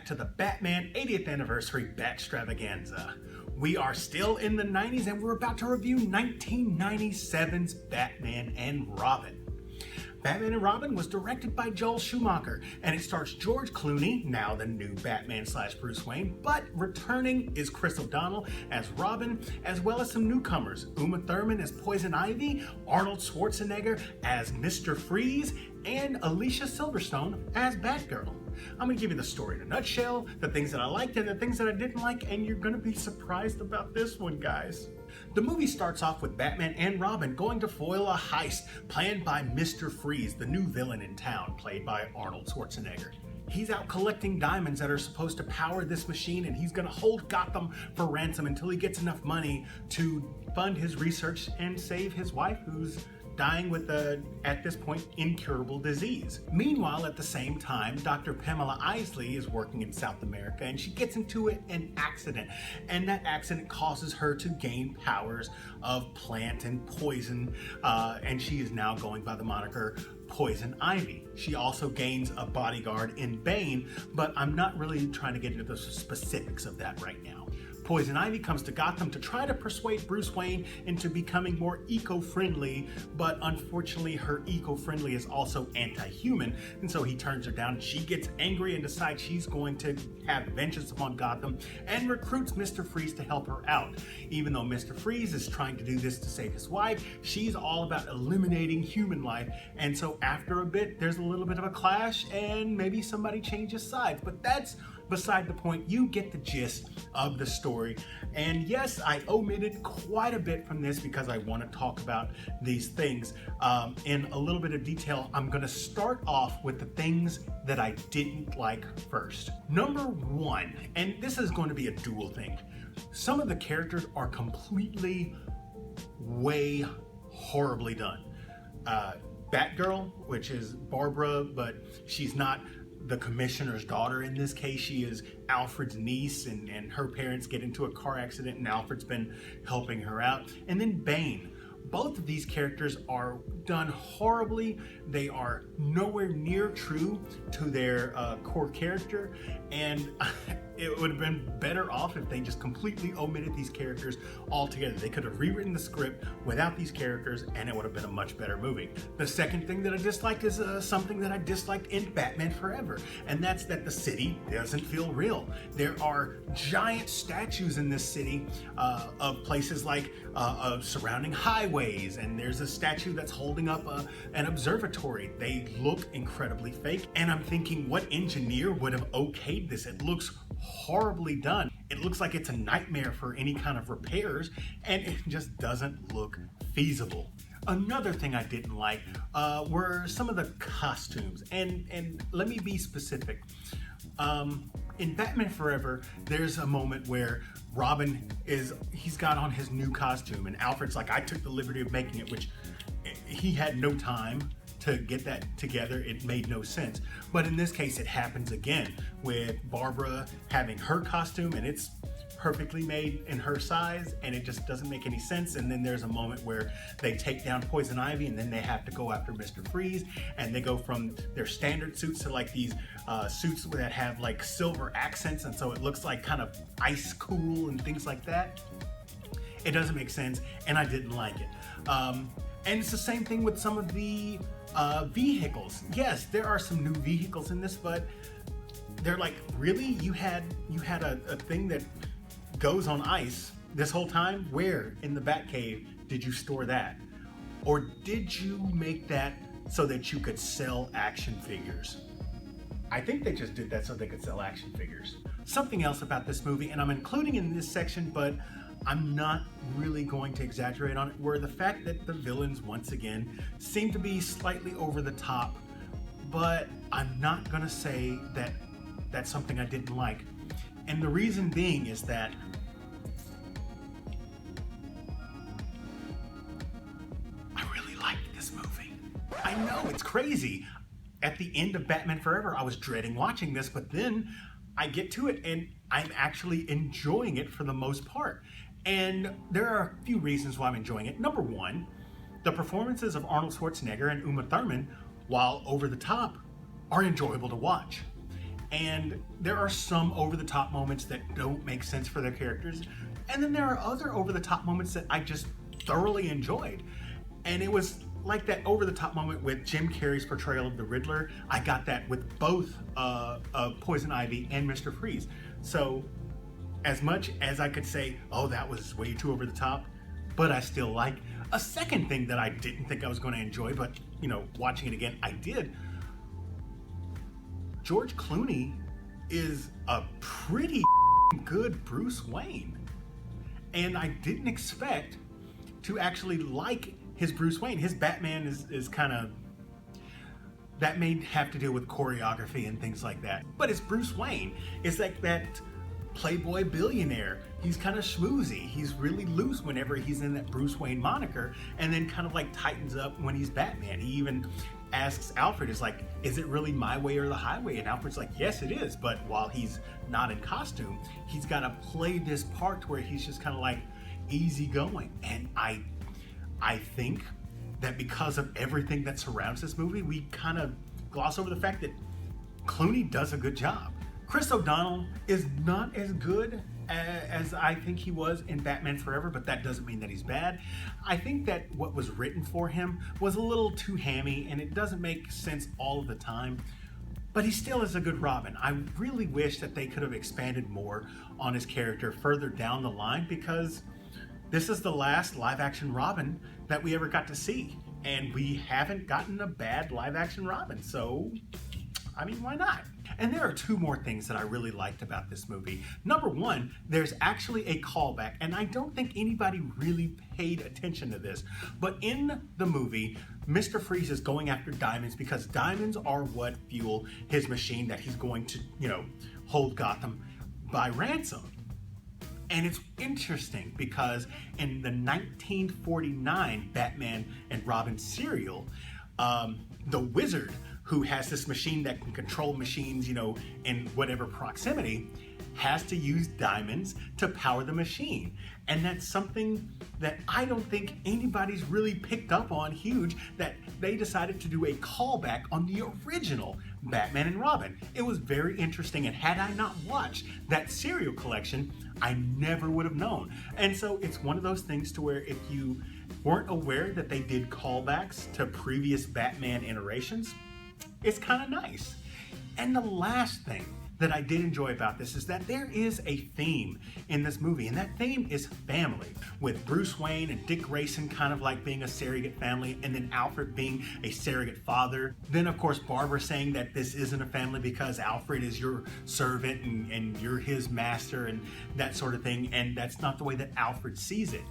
back to the Batman 80th Anniversary Batstravaganza. We are still in the 90s and we're about to review 1997's Batman and Robin. Batman and Robin was directed by Joel Schumacher, and it stars George Clooney, now the new Batman / Bruce Wayne, but returning is Chris O'Donnell as Robin, as well as some newcomers, Uma Thurman as Poison Ivy, Arnold Schwarzenegger as Mr. Freeze, and Alicia Silverstone as Batgirl. I'm going to give you the story in a nutshell, the things that I liked and the things that I didn't like, and you're going to be surprised about this one, guys. The movie starts off with Batman and Robin going to foil a heist planned by Mr. Freeze, the new villain in town, played by Arnold Schwarzenegger. He's out collecting diamonds that are supposed to power this machine, and he's going to hold Gotham for ransom until he gets enough money to fund his research and save his wife, who's dying with a, at this point, incurable disease. Meanwhile, at the same time, Dr. Pamela Isley is working in South America and she gets into an accident. And that accident causes her to gain powers of plant and poison. And she is now going by the moniker Poison Ivy. She also gains a bodyguard in Bane, but I'm not really trying to get into the specifics of that right now. Poison Ivy comes to Gotham to try to persuade Bruce Wayne into becoming more eco-friendly, but unfortunately her eco-friendly is also anti-human, and so he turns her down. She gets angry and decides she's going to have vengeance upon Gotham and recruits Mr. Freeze to help her out. Even though Mr. Freeze is trying to do this to save his wife, she's all about eliminating human life, and so after a bit there's a little bit of a clash and maybe somebody changes sides, but that's beside the point. You get the gist of the story. And yes, I omitted quite a bit from this because I want to talk about these things in a little bit of detail. I'm going to start off with the things that I didn't like first. Number one, and this is going to be a dual thing. Some of the characters are completely way horribly done. Batgirl, which is Barbara, but she's not the commissioner's daughter in this case. She is Alfred's niece, and her parents get into a car accident and Alfred's been helping her out. And then Bane. Both of these characters are done horribly. They are nowhere near true to their core character, and it would have been better off if they just completely omitted these characters altogether. They could have rewritten the script without these characters and it would have been a much better movie. The second thing that I disliked is something that I disliked in Batman Forever, and that's that the city doesn't feel real. There are giant statues in this city of places like surrounding highways, and there's a statue that's holding up an observatory. They look incredibly fake, and I'm thinking, what engineer would have okayed this? It looks horribly done. It looks like it's a nightmare for any kind of repairs, and it just doesn't look feasible. Another thing I didn't like were some of the costumes, and let me be specific. In Batman Forever, there's a moment where Robin he's got on his new costume, and Alfred's like, I took the liberty of making it, which he had no time to get that together. It made no sense. But in this case, it happens again with Barbara having her costume, and it's perfectly made in her size, and it just doesn't make any sense. And then there's a moment where they take down Poison Ivy, and then they have to go after Mr. Freeze, and they go from their standard suits to like these suits that have like silver accents, and so it looks like kind of ice cool and things like that. It doesn't make sense, and I didn't like it. And it's the same thing with some of the vehicles. Yes, there are some new vehicles in this, but they're like, really? You had a thing that goes on ice this whole time? Where in the Batcave did you store that? Or did you make that so that you could sell action figures? I think they just did that so they could sell action figures. Something else about this movie, and I'm including in this section, but I'm not really going to exaggerate on it, were the fact that the villains once again seem to be slightly over the top, but I'm not gonna say that that's something I didn't like. And the reason being is that I really liked this movie. I know, it's crazy. At the end of Batman Forever, I was dreading watching this, but then I get to it and I'm actually enjoying it for the most part. And there are a few reasons why I'm enjoying it. Number one, the performances of Arnold Schwarzenegger and Uma Thurman, while over the top, are enjoyable to watch. And there are some over-the-top moments that don't make sense for their characters. And then there are other over-the-top moments that I just thoroughly enjoyed. And it was like that over-the-top moment with Jim Carrey's portrayal of the Riddler. I got that with both Poison Ivy and Mr. Freeze. So as much as I could say, oh, that was way too over the top, but I still like. A second thing that I didn't think I was going to enjoy, but you know, watching it again, I did. George Clooney is a pretty good Bruce Wayne. And I didn't expect to actually like his Bruce Wayne. His Batman is kind of, that may have to do with choreography and things like that. But his Bruce Wayne is like that playboy billionaire. He's kind of schmoozy. He's really loose whenever he's in that Bruce Wayne moniker, and then kind of like tightens up when he's Batman. He even asks Alfred, is like, is it really my way or the highway? And Alfred's like, yes, it is. But while he's not in costume, he's got to play this part where he's just kind of like easygoing. And I think that because of everything that surrounds this movie, we kind of gloss over the fact that Clooney does a good job. Chris O'Donnell is not as good as I think he was in Batman Forever, but that doesn't mean that he's bad. I think that what was written for him was a little too hammy, and it doesn't make sense all of the time, but he still is a good Robin. I really wish that they could have expanded more on his character further down the line, because this is the last live-action Robin that we ever got to see, and we haven't gotten a bad live-action Robin, so I mean, why not? And there are two more things that I really liked about this movie. Number one, there's actually a callback, and I don't think anybody really paid attention to this, but in the movie, Mr. Freeze is going after diamonds because diamonds are what fuel his machine that he's going to, you know, hold Gotham by ransom. And it's interesting because in the 1949 Batman and Robin serial, the Wizard, who has this machine that can control machines, you know, in whatever proximity, has to use diamonds to power the machine. And that's something that I don't think anybody's really picked up on huge, that they decided to do a callback on the original Batman and Robin. It was very interesting, and had I not watched that serial collection, I never would have known. And so it's one of those things to where if you weren't aware that they did callbacks to previous Batman iterations, it's kind of nice. And the last thing that I did enjoy about this is that there is a theme in this movie, and that theme is family, with Bruce Wayne and Dick Grayson kind of like being a surrogate family, and then Alfred being a surrogate father. Then of course Barbara saying that this isn't a family because Alfred is your servant and you're his master and that sort of thing, and that's not the way that Alfred sees it.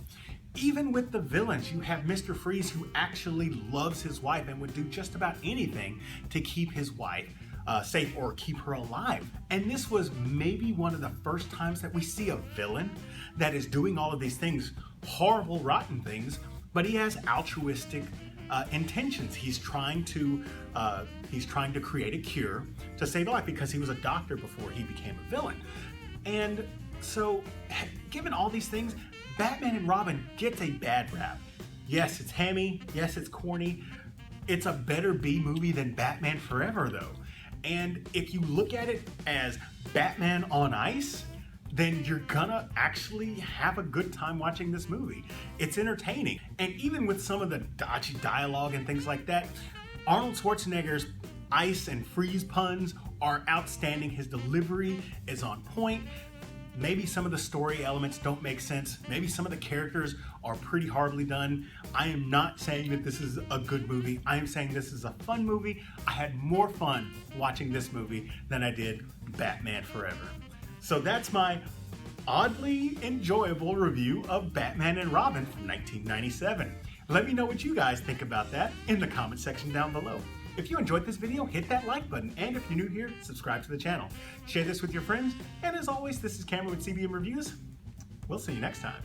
Even with the villains, you have Mr. Freeze, who actually loves his wife and would do just about anything to keep his wife safe or keep her alive. And this was maybe one of the first times that we see a villain that is doing all of these things, horrible, rotten things, but he has altruistic intentions. He's trying to create a cure to save a life because he was a doctor before he became a villain. And so, given all these things, Batman and Robin gets a bad rap. Yes, it's hammy. Yes, it's corny. It's a better B movie than Batman Forever, though. And if you look at it as Batman on ice, then you're gonna actually have a good time watching this movie. It's entertaining. And even with some of the dodgy dialogue and things like that, Arnold Schwarzenegger's ice and freeze puns are outstanding. His delivery is on point. Maybe some of the story elements don't make sense. Maybe some of the characters are pretty horribly done. I am not saying that this is a good movie. I am saying this is a fun movie. I had more fun watching this movie than I did Batman Forever. So that's my oddly enjoyable review of Batman and Robin from 1997. Let me know what you guys think about that in the comment section down below. If you enjoyed this video, hit that like button, and if you're new here, subscribe to the channel. Share this with your friends, and as always, this is Cameron with CBM Reviews. We'll see you next time.